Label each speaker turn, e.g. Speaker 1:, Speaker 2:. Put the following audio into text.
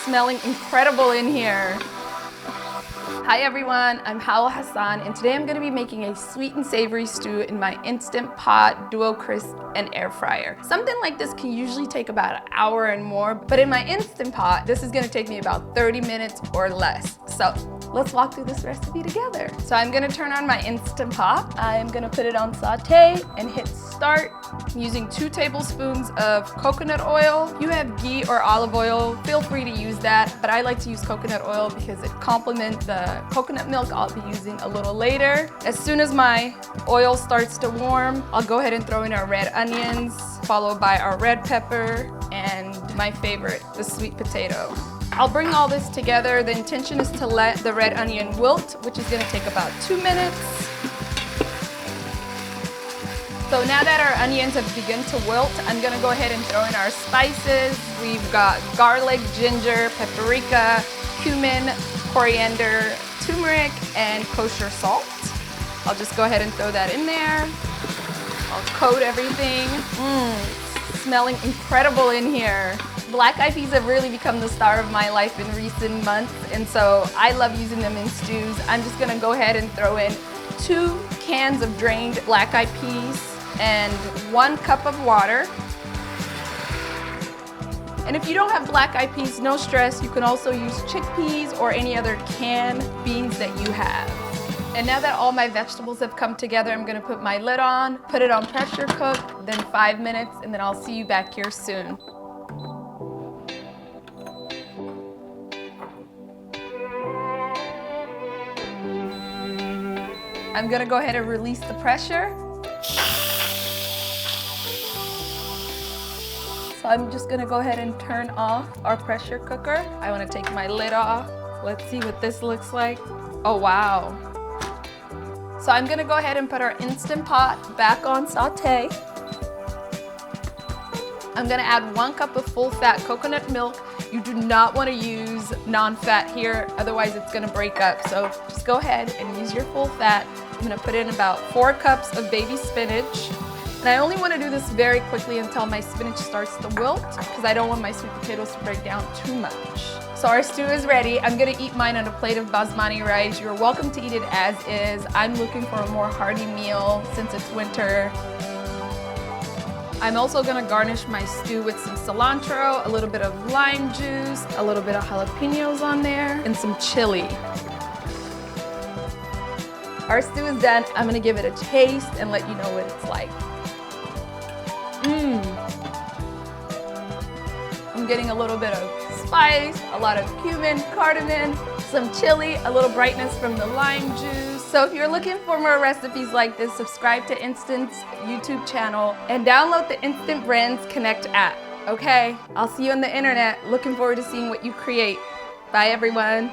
Speaker 1: smelling incredible in here. Hi everyone, I'm Hawa Hassan, and today I'm going to be making a sweet and savory stew in my Instant Pot, Duo Crisp, and air fryer. Something like this can usually take about an hour and more, but in my Instant Pot, this is going to take me about 30 minutes or less. So let's walk through this recipe together. So I'm going to turn on my Instant Pot. I'm going to put it on saute and hit start. I'm using 2 tablespoons of coconut oil. If you have ghee or olive oil, feel free to use that, but I like to use coconut oil because it complements the coconut milk I'll be using a little later. As soon as my oil starts to warm, I'll go ahead and throw in our red onions, followed by our red pepper, and my favorite, the sweet potato. I'll bring all this together. The intention is to let the red onion wilt, which is going to take about 2 minutes. So now that our onions have begun to wilt, I'm going to go ahead and throw in our spices. We've got garlic, ginger, paprika, cumin, coriander, turmeric, and kosher salt. I'll just go ahead and throw that in there. I'll coat everything. It's smelling incredible in here. Black eyed peas have really become the star of my life in recent months, and so I love using them in stews. I'm just gonna go ahead and throw in 2 cans of drained black eyed peas and 1 cup of water. And if you don't have black eyed peas, no stress. You can also use chickpeas or any other canned beans that you have. And now that all my vegetables have come together, I'm gonna put my lid on, put it on pressure cook, then 5 minutes, and then I'll see you back here soon. I'm gonna go ahead and release the pressure. So I'm just gonna go ahead and turn off our pressure cooker. I wanna take my lid off. Let's see what this looks like. Oh, wow. So I'm gonna go ahead and put our Instant Pot back on saute. I'm gonna add 1 cup of full fat coconut milk. You do not wanna use non-fat here, otherwise it's gonna break up. So just go ahead and use your full fat. I'm gonna put in about 4 cups of baby spinach. And I only want to do this very quickly until my spinach starts to wilt because I don't want my sweet potatoes to break down too much. So our stew is ready. I'm going to eat mine on a plate of basmati rice. You're welcome to eat it as is. I'm looking for a more hearty meal since it's winter. I'm also going to garnish my stew with some cilantro, a little bit of lime juice, a little bit of jalapenos on there, and some chili. Our stew is done. I'm going to give it a taste and let you know what it's like. I'm getting a little bit of spice, a lot of cumin, cardamom, some chili, a little brightness from the lime juice. So if you're looking for more recipes like this, subscribe to Instant's YouTube channel and download the Instant Brands Connect app. Okay, I'll see you on the internet. Looking forward to seeing what you create. Bye everyone.